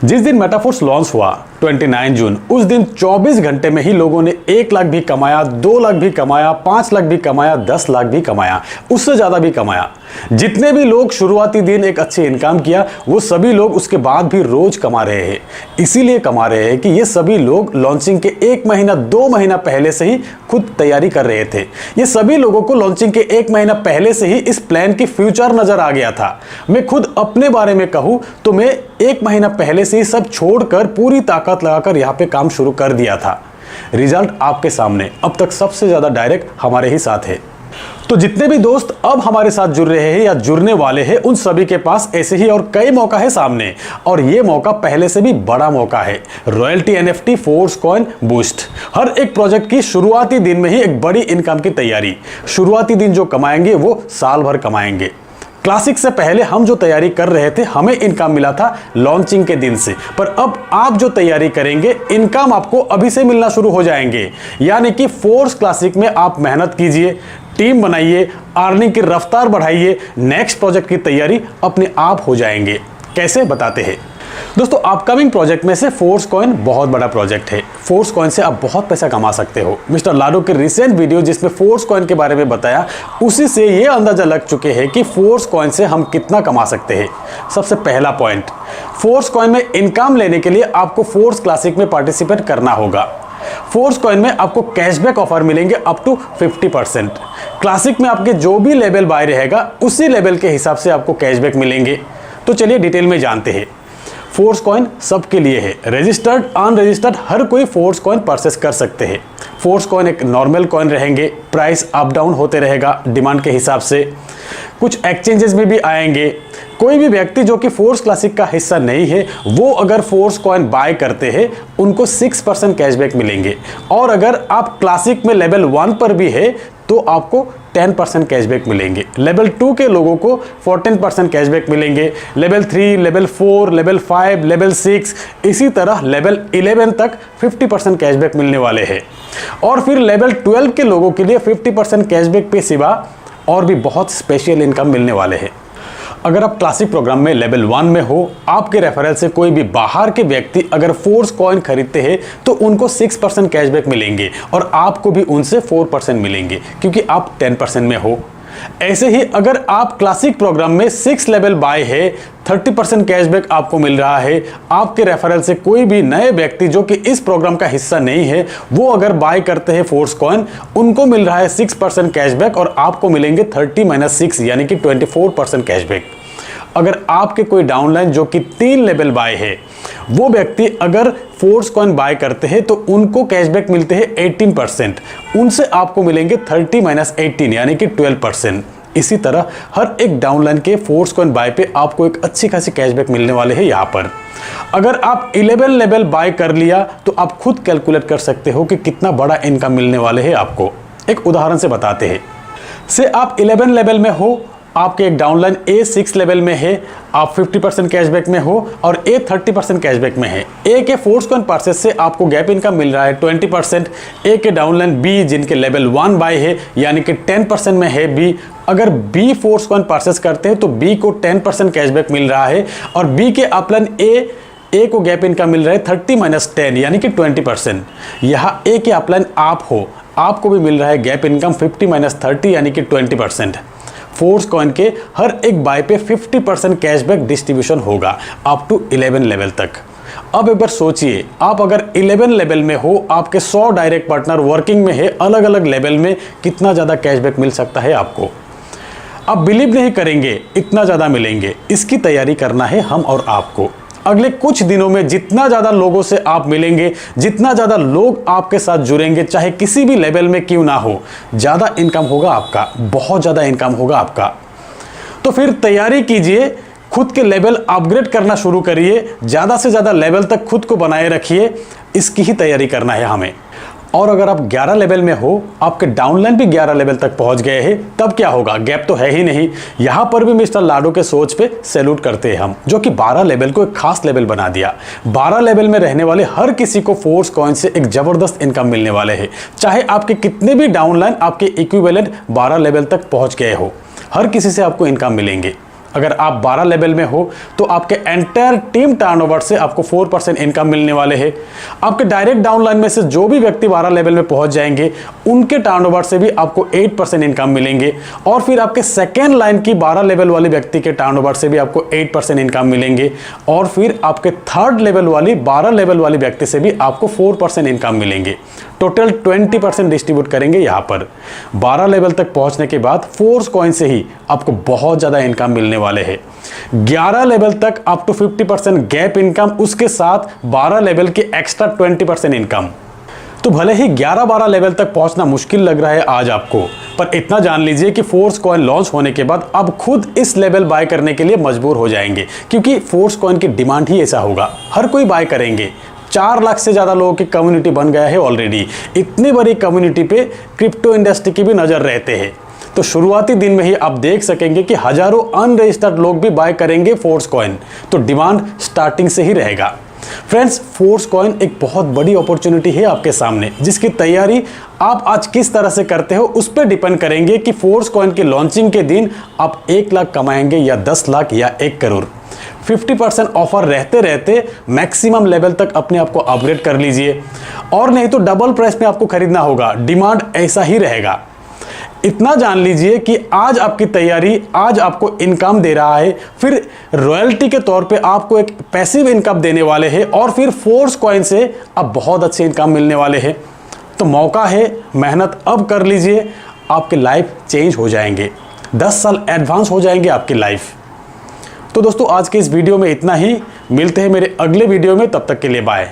जिस दिन metaphors launch हुआ 29 जून, उस दिन 24 घंटे में ही लोगों ने 1 लाख भी कमाया, 2 लाख भी कमाया, 5 लाख भी कमाया, 10 लाख भी कमाया, उससे ज़्यादा भी कमाया। जितने भी लोग शुरुआती दिन एक अच्छी इनकम किया, वो सभी लोग उसके बाद भी रोज कमा रहे हैं। इसीलिए कमा रहे हैं कि ये सभी लोग लॉन्चिंग के 1 महीना 2 महीना पहले से ही खुद तैयारी कर रहे थे। ये सभी लोगों को लॉन्चिंग के 1 महीना पहले से ही इस प्लान की फ्यूचर नजर आ गया था। मैं खुद अपने बारे में कहूं तो मैं 1 महीना पहले से ही सब छोड़कर पूरी ताकत लगाकर यहाँ पे काम शुरू कर दिया था। रिजल्ट आपके सामने, अब तक सबसे ज्यादा डायरेक्ट हमारे ही साथ है। तो जितने भी दोस्त अब हमारे साथ जुड़ रहे हैं या जुड़ने वाले हैं, उन सभी के पास ऐसे ही और कई मौका है सामने, और ये मौका पहले से भी बड़ा मौका है। Royalty NFT force coin boost. हर एक प्रोजेक्ट की शुरुआती दिन में ही एक बड़ी इनकम की तैयारी। शुरुआती दिन जो कमाएंगे वो साल भर कमाएंगे। क्लासिक से पहले हम जो तैयारी कर रहे थे, हमें इनकम मिला था लॉन्चिंग के दिन से, पर अब आप जो तैयारी करेंगे, इनकम आपको अभी से मिलना शुरू हो जाएंगे। यानी कि फोर्स क्लासिक में आप मेहनत कीजिए, टीम बनाइए, अर्निंग की रफ्तार बढ़ाइए, नेक्स्ट प्रोजेक्ट की तैयारी अपने आप हो जाएंगे। कैसे, बताते हैं दोस्तों। अपकमिंग प्रोजेक्ट में से फोर्स कॉइन बहुत बड़ा प्रोजेक्ट है। फोर्स कॉइन से आप बहुत पैसा कमा सकते हो। मिस्टर लाडो के रिसेंट वीडियो जिसमें फोर्स कॉइन के बारे में बताया, उसी से ये अंदाजा लग चुके हैं कि फोर्स कॉइन से हम कितना कमा सकते हैं। सबसे पहला पॉइंट, फोर्स कॉइन में इनकम लेने के लिए आपको फोर्स क्लासिक में पार्टिसिपेट करना होगा। फोर्स कॉइन में आपको कैशबैक ऑफर मिलेंगे अप टू 50%। क्लासिक में आपके जो भी लेवल बाय रहेगा, उसी लेवल के हिसाब से आपको कैशबैक मिलेंगे। तो चलिए डिटेल में जानते हैं। फोर्स कॉइन सबके लिए है। रजिस्टर्ड अनरजिस्टर्ड हर कोई फोर्स कॉइन परचेस कर सकते हैं। फोर्स कॉइन एक नॉर्मल कॉइन रहेंगे, प्राइस अप डाउन होते रहेगा डिमांड के हिसाब से। कुछ एक्सचेंजेस में भी आएंगे। कोई भी व्यक्ति जो कि फोर्स क्लासिक का हिस्सा नहीं है, वो अगर फोर्स कॉइन बाय करते हैं, उनको 6% कैशबैक मिलेंगे। और अगर आप क्लासिक में लेवल 1 पर भी है तो आपको 10% कैशबैक मिलेंगे। लेवल 2 के लोगों को 14% कैशबैक मिलेंगे। लेवल 3, लेवल 4, लेवल 5, लेवल 6, इसी तरह लेवल 11 तक 50% कैशबैक मिलने वाले हैं। और फिर लेवल 12 के लोगों के लिए 50% कैशबैक पे सिवा और भी बहुत स्पेशल इनकम मिलने वाले हैं। अगर आप क्लासिक प्रोग्राम में लेवल 1 में हो, आपके रेफरल से कोई भी बाहर के व्यक्ति अगर फोर्स कॉइन खरीदते हैं तो उनको 6% कैशबैक मिलेंगे और आपको भी उनसे 4% मिलेंगे, क्योंकि आप 10% में हो। ऐसे ही अगर आप क्लासिक प्रोग्राम में 6 लेवल बाय है, 30% कैशबैक आपको मिल रहा है। आपके रेफरल से कोई भी नए व्यक्ति जो कि इस प्रोग्राम का हिस्सा नहीं है, वो अगर बाय करते हैं फोर्स कॉइन, उनको मिल रहा है 6% कैशबैक और आपको मिलेंगे 30-6 यानी कि 24% कैशबैक। अगर आपके कोई डाउनलाइन जो कि 3 लेवल बाय है, वो व्यक्ति अगर फोर्स कॉइन बाय करते हैं तो उनको कैशबैक मिलते हैं 18%। उनसे आपको मिलेंगे 30-18 यानी कि 12%। इसी तरह हर एक डाउनलाइन के फोर्स कॉइन बाय पे आपको एक अच्छी खासी कैशबैक मिलने वाले हैं। यहाँ पर अगर आप 11 लेवल बाय कर लिया तो आप खुद कैलकुलेट कर सकते हो कि कितना बड़ा इनकम मिलने वाले हैं आपको। एक उदाहरण से बताते हैं। से आप 11 लेवल में हो, आपके एक डाउनलाइन ए 6 लेवल में है, आप 50% कैशबैक में हो और ए 30% कैशबैक में है। ए के फोर्स कॉइन परचेस से आपको गैप इनकम मिल रहा है 20%। ए के डाउनलाइन बी जिनके लेवल 1 बाय है यानी कि 10% में है बी, अगर बी फोर्स कॉइन परचेस करते हैं तो बी को 10% कैशबैक मिल रहा है। और बी के अपलाइन ए को गैप इनकम मिल रहा है 30-10 यानी कि 20%। यहाँ ए के अपलाइन आप हो, आपको भी मिल रहा है गैप इनकम 50-30 यानी कि 20%। फोर्स कॉइन के हर एक बाय पे 50% कैशबैक डिस्ट्रीब्यूशन होगा अप टू 11 लेवल तक। अब एक बार सोचिए, आप अगर 11 लेवल में हो, आपके 100 डायरेक्ट पार्टनर वर्किंग में है अलग अलग लेवल में, कितना ज़्यादा कैशबैक मिल सकता है आपको। आप बिलीव नहीं करेंगे, इतना ज़्यादा मिलेंगे। इसकी तैयारी करना है हम और आपको। अगले कुछ दिनों में जितना ज़्यादा लोगों से आप मिलेंगे, जितना ज़्यादा लोग आपके साथ जुड़ेंगे, चाहे किसी भी लेवल में क्यों ना हो, ज़्यादा इनकम होगा आपका, बहुत ज़्यादा इनकम होगा आपका। तो फिर तैयारी कीजिए, खुद के लेवल अपग्रेड करना शुरू करिए, ज़्यादा से ज़्यादा लेवल तक खुद को बनाए रखिए। इसकी ही तैयारी करना है हमें। और अगर आप 11 लेवल में हो, आपके डाउनलाइन भी 11 लेवल तक पहुंच गए हैं, तब क्या होगा? गैप तो है ही नहीं। यहां पर भी मिस्टर लाडो के सोच पे सैल्यूट करते हैं हम, जो कि 12 लेवल को एक खास लेवल बना दिया। 12 लेवल में रहने वाले हर किसी को फोर्स कॉइन से एक जबरदस्त इनकम मिलने वाले हैं। चाहे आपके कितने भी डाउनलाइन आपके इक्विवेलेंट 12 लेवल तक पहुंच गए हो, हर किसी से आपको इनकम मिलेंगे। अगर आप 12 लेवल में हो तो आपके एंटायर टीम टर्नओवर से आपको 4% इनकम मिलने वाले हैं। आपके डायरेक्ट डाउनलाइन में से जो भी व्यक्ति 12 लेवल में पहुंच जाएंगे उनके टर्नओवर से भी आपको 8% इनकम मिलेंगे, और फिर आपके सेकेंड लाइन की 12 लेवल वाले व्यक्ति के टर्नओवर से भी आपको 8% इनकम मिलेंगे, और फिर आपके थर्ड लेवल वाली 12 लेवल वाली व्यक्ति से भी आपको 4% इनकम मिलेंगे। टोटल 20% डिस्ट्रीब्यूट करेंगे यहाँ पर। 12 लेवल तक पहुंचने के बाद फोर्स कॉइन से ही आपको बहुत ज़्यादा इनकम मिलने वाले हैं। 11 लेवल तक अप टू 50% गैप इनकम, उसके साथ 12 लेवल की एक्स्ट्रा 20% इनकम। तो भले ही 11-12 लेवल तक पहुंचना मुश्किल लग रहा है आज आपको, पर इतना जान लीजिए कि फोर्स कॉइन लॉन्च होने के बाद अब खुद इस लेवल बाय करने के लिए मजबूर हो जाएंगे, क्योंकि फोर्स कॉइन की डिमांड ही ऐसा होगा, हर कोई बाय करेंगे। 4 लाख से ज़्यादा लोगों की कम्युनिटी बन गया है ऑलरेडी। इतनी बड़ी कम्युनिटी पे क्रिप्टो इंडस्ट्री की भी नज़र रहते हैं। तो शुरुआती दिन में ही आप देख सकेंगे कि हजारों अनरजिस्टर्ड लोग भी बाय करेंगे फोर्स कॉइन, तो डिमांड स्टार्टिंग से ही रहेगा। फ्रेंड्स, फोर्स कॉइन एक बहुत बड़ी अपॉर्चुनिटी है आपके सामने, जिसकी तैयारी आप आज किस तरह से करते हो उस पर डिपेंड करेंगे कि फोर्स कॉइन की लॉन्चिंग के दिन आप 1 लाख कमाएंगे या 10 लाख या 1 करोड़। 50% ऑफर रहते रहते मैक्सिमम लेवल तक अपने आप को अपग्रेड कर लीजिए, और नहीं तो डबल प्राइस में आपको खरीदना होगा। डिमांड ऐसा ही रहेगा। इतना जान लीजिए कि आज आपकी तैयारी आज आपको इनकम दे रहा है, फिर रॉयल्टी के तौर पे आपको एक पैसिव इनकम देने वाले हैं, और फिर फोर्स कॉइन से अब बहुत अच्छे इनकम मिलने वाले हैं। तो मौका है, मेहनत अब कर लीजिए, आपके लाइफ चेंज हो जाएंगे, 10 साल एडवांस हो जाएंगे आपकी लाइफ। तो दोस्तों, आज के इस वीडियो में इतना ही। मिलते हैं मेरे अगले वीडियो में, तब तक के लिए बाय।